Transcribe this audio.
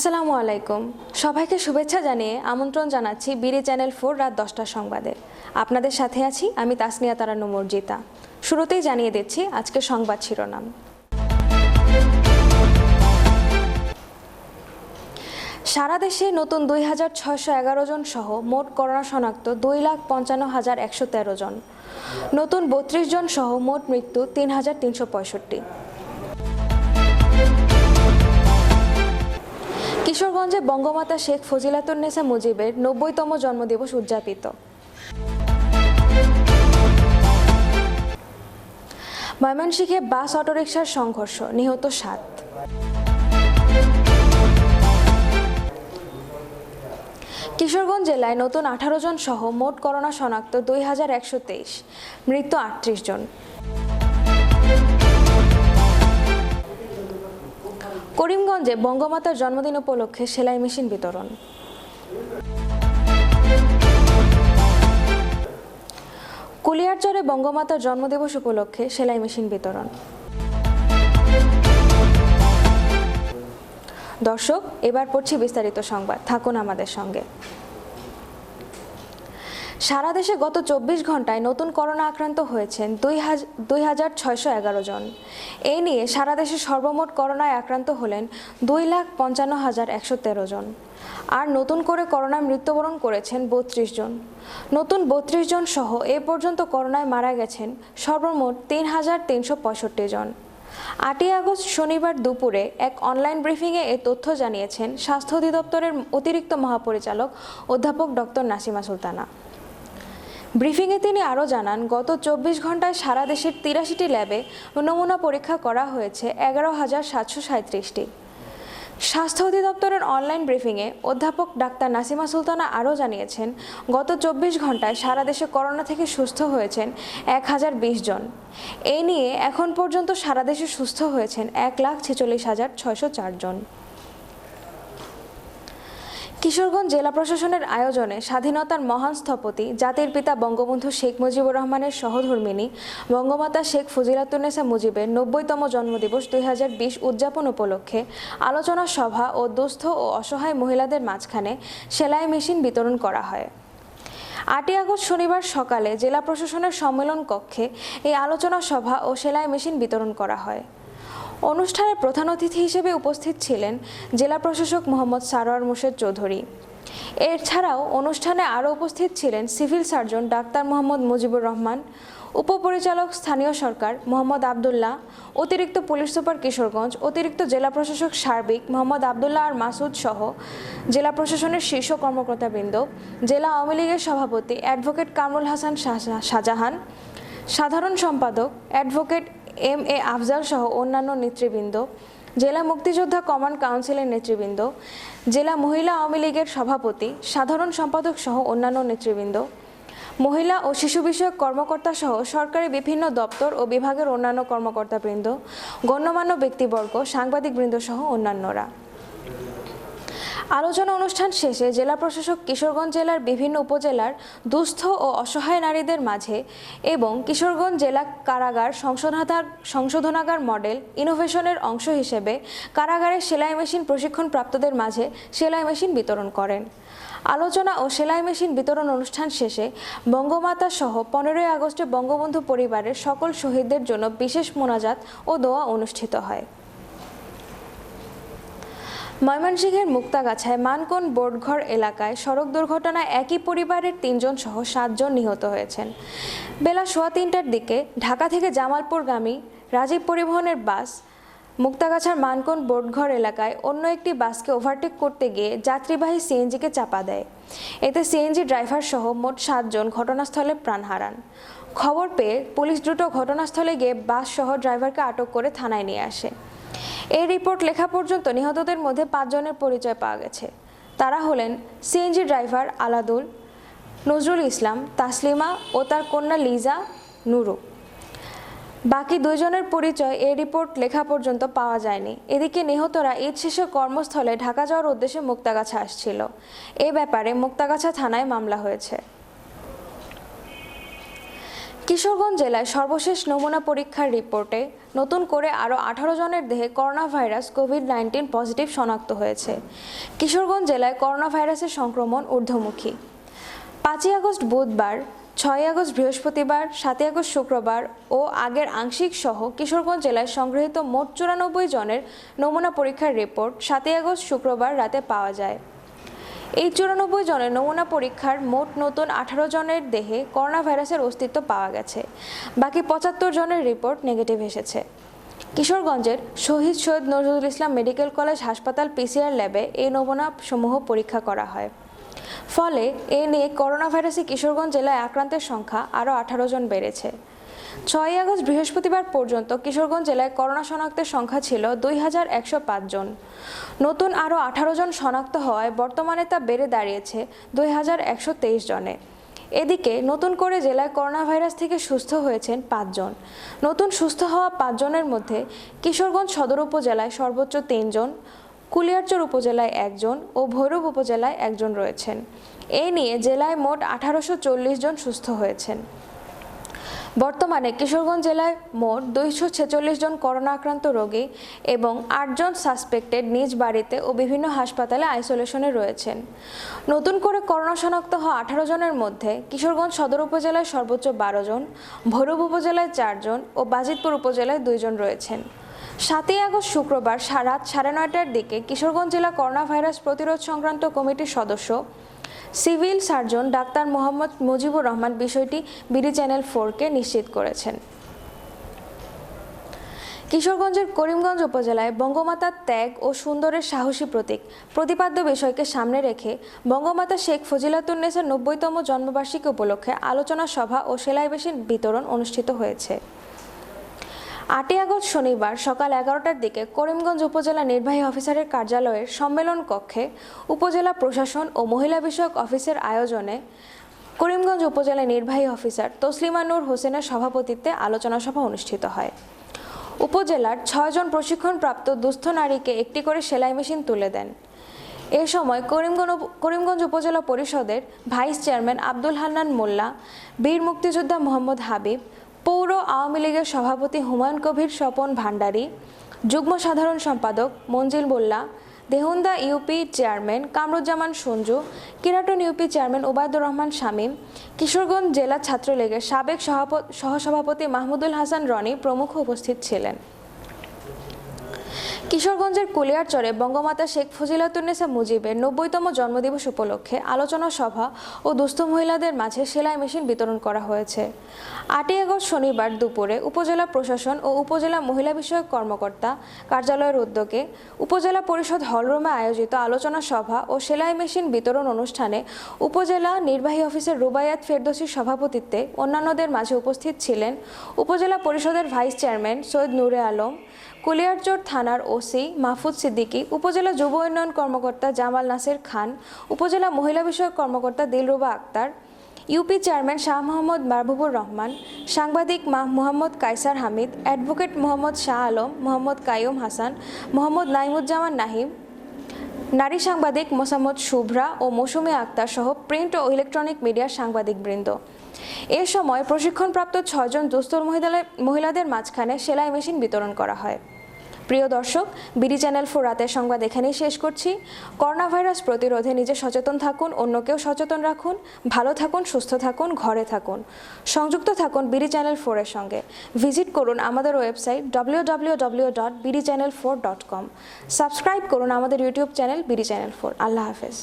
আসসালামু আলাইকুম। সবাইকে শুভেচ্ছা জানিয়ে আমন্ত্রণ জানাচ্ছি বিডি চ্যানেল 4 রাত 10টার সংবাদে। আপনাদের সাথে আছি আমি তাসনিয়া তারান্নুম মর্জিতা। শুরুতেই জানিয়ে দিচ্ছি আজকের সংবাদ শিরোনাম। সারা দেশে নতুন 2611 জন সহ মোট করোনা শনাক্ত 2,55,113 জন। নতুন 32 জন সহ মোট মৃত্যু 3,365। কিশোরগঞ্জে বঙ্গমাতা শেখ ফজিলাতুন্নেসা মুজিবের 90তম জন্মদিবস উদযাপিত। ময়মনসিংহে বাস অটোরিকশার সংঘর্ষ, নিহত 7। কিশোরগঞ্জ জেলায় নতুন 18 জন সহ মোট করোনা শনাক্ত 2123, মৃত্যু 38 জন। করিমগঞ্জে বঙ্গমাতার জন্মদিন উপলক্ষে সেলাই মেশিন বিতরণ। কুলিয়ারচরে বঙ্গমাতার জন্মদিবস উপলক্ষে সেলাই মেশিন বিতরণ। দর্শক, এবার পড়ছি বিস্তারিত সংবাদ, থাকুন আমাদের সঙ্গে। সারা দেশে গত 24 ঘন্টায় নতুন করোনা আক্রান্ত হয়েছেন 2,611 জন। এই নিয়ে সারা দেশে সর্বমোট করোনায় আক্রান্ত হলেন 2,55,113 জন। আর নতুন করে করোনায় মৃত্যুবরণ করেছেন 32 জন। নতুন 32 জন সহ এ পর্যন্ত করোনায় মারা গেছেন সর্বমোট 3,365 জন। 8 আগস্ট শনিবার দুপুরে এক অনলাইন ব্রিফিংয়ে এ তথ্য জানিয়েছেন স্বাস্থ্য অধিদপ্তরের অতিরিক্ত মহাপরিচালক অধ্যাপক ডক্টর নাসিমা সুলতানা। ব্রিফিংয়ে তিনি আরও জানান, গত 24 ঘন্টায় সারা দেশের 83টি ল্যাবে নমুনা পরীক্ষা করা হয়েছে 11,737টি। স্বাস্থ্য অধিদপ্তরের অনলাইন ব্রিফিংয়ে অধ্যাপক ডাক্তার নাসিমা সুলতানা আরও জানিয়েছেন, গত 24 ঘন্টায় সারা দেশে করোনা থেকে সুস্থ হয়েছেন 1020 জন। এই নিয়ে এখন পর্যন্ত সারা দেশে সুস্থ হয়েছেন 1,46,604 জন। কিশোরগঞ্জ জেলা প্রশাসনের আয়োজনে স্বাধীনতার মহান স্থপতি জাতির পিতা বঙ্গবন্ধু শেখ মুজিবুর রহমানের সহধর্মিণী বঙ্গমাতা শেখ ফজিলাতুন্নেসা মুজিবের 90তম জন্মদিবস 2020 উদযাপন উপলক্ষে আলোচনা সভা ও দুস্থ ও অসহায় মহিলাদের মাঝখানে সেলাই মেশিন বিতরণ করা হয়। 8 আগস্ট শনিবার সকালে জেলা প্রশাসনের সম্মেলন কক্ষে এই আলোচনা সভা ও সেলাই মেশিন বিতরণ করা হয়। অনুষ্ঠানে প্রধান অতিথি হিসেবে উপস্থিত ছিলেন জেলা প্রশাসক মোহাম্মদ সারোয়ার মুর্শেদ চৌধুরী। এছাড়াও অনুষ্ঠানে আরও উপস্থিত ছিলেন civil surgeon doctor Mohammad Mujibur Rahman, উপপরিচালক স্থানীয় সরকার মোহাম্মদ আবদুল্লাহ, অতিরিক্ত পুলিশ সুপার কিশোরগঞ্জ, অতিরিক্ত জেলা প্রশাসক সার্বিক মোহাম্মদ আবদুল্লাহ আর মাসুদ সহ জেলা প্রশাসনের শীর্ষ কর্মকর্তাবৃন্দ, জেলা আওয়ামী লীগের সভাপতি অ্যাডভোকেট কামরুল হাসান শাহজাহান, সাধারণ সম্পাদক অ্যাডভোকেট MA আফজাল সহ অন্যান্য নেতৃবৃন্দ, জেলা মুক্তিযোদ্ধা কমান্ড কাউন্সিলের নেতৃবৃন্দ, জেলা মহিলা আওয়ামী লীগের সভাপতি, সাধারণ সম্পাদক সহ অন্যান্য নেতৃবৃন্দ, মহিলা ও শিশু বিষয়ক কর্মকর্তা সহ সরকারি বিভিন্ন দপ্তর ও বিভাগের অন্যান্য কর্মকর্তাবৃন্দ, গণ্যমান্য ব্যক্তিবর্গ, সাংবাদিকবৃন্দ সহ অন্যান্যরা। আলোচনা অনুষ্ঠান শেষে জেলা প্রশাসক কিশোরগঞ্জ জেলার বিভিন্ন উপজেলার দুস্থ ও অসহায় নারীদের মাঝে এবং কিশোরগঞ্জ জেলা কারাগার সংশোধনাগার মডেল ইনোভেশনের অংশ হিসেবে কারাগারের সেলাই মেশিন প্রশিক্ষণপ্রাপ্তদের মাঝে সেলাই মেশিন বিতরণ করেন। আলোচনা ও সেলাই মেশিন বিতরণ অনুষ্ঠান শেষে বঙ্গমাতা সহ 15 আগস্টে বঙ্গবন্ধু পরিবারের সকল শহীদদের জন্য বিশেষ মোনাজাত ও দোয়া অনুষ্ঠিত হয়। ময়মনসিংহের মুক্তাগাছায় মানকোন বোর্ডঘর এলাকায় সড়ক দুর্ঘটনায় একই পরিবারের 3 জন সহ 7 জন নিহত হয়েছেন। বেলা 3:15টার দিকে ঢাকা থেকে জামালপুরগামী রাজীব পরিবহনের বাস মুক্তাগাছার মানকোন বোর্ডঘর এলাকায় অন্য একটি বাসকে ওভারটেক করতে গিয়ে যাত্রীবাহী সিএনজিকে চাপা দেয়। এতে সিএনজি ড্রাইভার সহ মোট 7 জন ঘটনাস্থলে প্রাণ হারান। খবর পেয়ে পুলিশ দ্রুত ঘটনাস্থলে গিয়ে বাস সহ ড্রাইভারকে আটক করে থানায় নিয়ে আসে। এই রিপোর্ট লেখা পর্যন্ত নিহতদের মধ্যে 5 জনের পরিচয় পাওয়া গেছে। তারা হলেন সিএনজি ড্রাইভার আলাদুল, নজরুল ইসলাম, তাসলিমা ও তার কন্যা লিজা নুরু। বাকি 2 জনের পরিচয় এই রিপোর্ট লেখা পর্যন্ত পাওয়া যায়নি। এদিকে নিহতরা ঈদ শেষে কর্মস্থলে ঢাকা যাওয়ার উদ্দেশ্যে মুক্তাগাছা আসছিল। এ ব্যাপারে মুক্তাগাছা থানায় মামলা হয়েছে। কিশোরগঞ্জ জেলায় সর্বশেষ নমুনা পরীক্ষার রিপোর্টে নতুন করে আরও 18 জনের দেহে করোনা ভাইরাস কোভিড-19 পজিটিভ শনাক্ত হয়েছে। কিশোরগঞ্জ জেলায় করোনা ভাইরাসের সংক্রমণ ঊর্ধ্বমুখী। 5 আগস্ট বুধবার, 6 আগস্ট বৃহস্পতিবার, 7 আগস্ট শুক্রবার ও আগের আংশিক সহ কিশোরগঞ্জ জেলায় সংগৃহীত মোট 94 জনের নমুনা পরীক্ষার রিপোর্ট 7 আগস্ট শুক্রবার রাতে পাওয়া যায়। এই 94 জনের নমুনা পরীক্ষার মোট নতুন 18 জনের দেহে করোনা ভাইরাসের অস্তিত্ব পাওয়া গেছে। বাকি 75 জনের রিপোর্ট নেগেটিভ এসেছে। কিশোরগঞ্জের শহীদ সৈয়দ নজরুল ইসলাম মেডিকেল কলেজ হাসপাতাল পিসিআর ল্যাবে এই নমুনা সমূহ পরীক্ষা করা হয়। ফলে এ নিয়ে করোনা ভাইরাসে কিশোরগঞ্জ জেলায় আক্রান্তের সংখ্যা আরও 18 জন বেড়েছে। 6 আগস্ট বৃহস্পতিবার পর্যন্ত কিশোরগঞ্জ জেলায় করোনা শনাক্তের সংখ্যা ছিল 2105 জন। নতুন আরও 18 জন শনাক্ত হওয়ায় বর্তমানে তা বেড়ে দাঁড়িয়েছে 2123 জনে। এদিকে নতুন করে জেলায় করোনা ভাইরাস থেকে সুস্থ হয়েছেন 5 জন। নতুন সুস্থ হওয়া 5 জনের মধ্যে কিশোরগঞ্জ সদর উপজেলায় সর্বোচ্চ 3 জন, কুলিয়ারচর উপজেলায় 1 জন ও ভৈরব উপজেলায় 1 জন রয়েছেন। এ নিয়ে জেলায় মোট 1840 জন সুস্থ হয়েছেন। বর্তমানে কিশোরগঞ্জ জেলায় মোট 246 জন করোনা আক্রান্ত রোগী এবং 8 জন সাসপেক্টেড নিজ বাড়িতে ও বিভিন্ন হাসপাতালে আইসোলেশনে রয়েছেন। নতুন করে করোনা শনাক্ত হওয়া 18 জনের মধ্যে কিশোরগঞ্জ সদর উপজেলায় সর্বোচ্চ 12 জন, ভৈরব উপজেলায় 4 জন ও বাজিতপুর উপজেলায় 2 জন রয়েছেন। 7 আগস্ট শুক্রবার রাত 9:30টার দিকে কিশোরগঞ্জ জেলা করোনা ভাইরাস প্রতিরোধ সংক্রান্ত কমিটির সদস্য civil surgeon doctor Mohammad Mujibur Rahman বিষয়টি বিডি চ্যানেল 4-কে নিশ্চিত করেছেন। কিশোরগঞ্জের করিমগঞ্জ উপজেলায় বঙ্গমাতার ত্যাগ ও সুন্দরের সাহসী প্রতীক প্রতিপাদ্য বিষয়কে সামনে রেখে বঙ্গমাতা শেখ ফজিলাতুন্নেছার 90তম জন্মবার্ষিকী উপলক্ষে আলোচনা সভা ও সেলাই মেশিন বিতরণ অনুষ্ঠিত হয়েছে। 8 আগস্ট শনিবার সকাল 11টার দিকে করিমগঞ্জ উপজেলা নির্বাহী অফিসারের কার্যালয়ের সম্মেলন কক্ষে উপজেলা প্রশাসন ও মহিলা বিষয়ক অফিসের আয়োজনে করিমগঞ্জ উপজেলা নির্বাহী অফিসার তসলিমা নূর হোসেনের সভাপতিত্বে আলোচনা সভা অনুষ্ঠিত হয়। উপজেলার 6 জন প্রশিক্ষণপ্রাপ্ত দুস্থ নারীকে একটি করে সেলাই মেশিন তুলে দেন। এ সময় করিমগঞ্জ উপজেলা পরিষদের ভাইস চেয়ারম্যান আব্দুল হান্নান মোল্লা, বীর মুক্তিযোদ্ধা মোহাম্মদ হাবিব, পৌর আওয়ামী লীগের সভাপতি হুমায়ুন কবির স্বপন ভান্ডারী, যুগ্ম সাধারণ সম্পাদক Monjil Molla, Dehunda UP chairman Kamruzzaman Sanju, Kiraton UP chairman Obaidur Rahman Shamim, Kishoreganj জেলা ছাত্রলীগের সাবেক সহসভাপতি মাহমুদুল হাসান রনি প্রমুখ উপস্থিত ছিলেন। কিশোরগঞ্জের কুলিয়ারচরে বঙ্গমাতা শেখ ফজিলাতুন্নেছা মুজিবের 90তম জন্মদিবস উপলক্ষে আলোচনা সভা ও দুস্থ মহিলাদের মাঝে সেলাই মেশিন বিতরণ করা হয়েছে। 8 আগস্ট শনিবার দুপুরে উপজেলা প্রশাসন ও উপজেলা মহিলা বিষয়ক কর্মকর্তা কার্যালয়ের উদ্যোগে উপজেলা পরিষদ হলরুমে আয়োজিত আলোচনা সভা ও সেলাই মেশিন বিতরণ অনুষ্ঠানে উপজেলা নির্বাহী অফিসার রুবাইয়াত ফেরদৌসীর সভাপতিত্বে অন্যান্যদের মাঝে উপস্থিত ছিলেন উপজেলা পরিষদের ভাইস চেয়ারম্যান সৈয়দ নূরে আলম, কুলিয়ারচর থানার ওসি মাহফুজ সিদ্দিকী, উপজেলা যুব উন্নয়ন কর্মকর্তা জামাল নাসির খান, উপজেলা মহিলা বিষয়ক কর্মকর্তা দিলরুবা আক্তার, ইউপি চেয়ারম্যান শাহ মোহাম্মদ মাহবুবুর রহমান, সাংবাদিক মোহাম্মদ কায়সার হামিদ, অ্যাডভোকেট মোহাম্মদ শাহ আলম, মোহাম্মদ কাইয়ুম হাসান, মোহাম্মদ নাইমুজ্জামান নাহিম, নারী সাংবাদিক মোসাম্মদ শুভ্রা ও মৌসুমী আক্তার সহ প্রিন্ট ও ইলেকট্রনিক মিডিয়ার সাংবাদিকবৃন্দ। এ সময় প্রশিক্ষণপ্রাপ্ত 6 জন দুস্থ মহিলাদের মাঝখানে সেলাই মেশিন বিতরণ করা হয়। প্রিয় দর্শক, বিডি চ্যানেল 4 রাতের সংবাদ এখানেই শেষ করছি। করোনা ভাইরাস প্রতিরোধে নিজে সচেতন থাকুন, অন্যকেও সচেতন রাখুন, ভালো থাকুন, সুস্থ থাকুন, ঘরে থাকুন, সংযুক্ত থাকুন বিডি চ্যানেল 4 এর সঙ্গে। ভিজিট করুন আমাদের ওয়েবসাইট www.bdchannel4.com। সাবস্ক্রাইব করুন আমাদের ইউটিউব চ্যানেল বিডি চ্যানেল 4। আল্লাহ হাফেজ।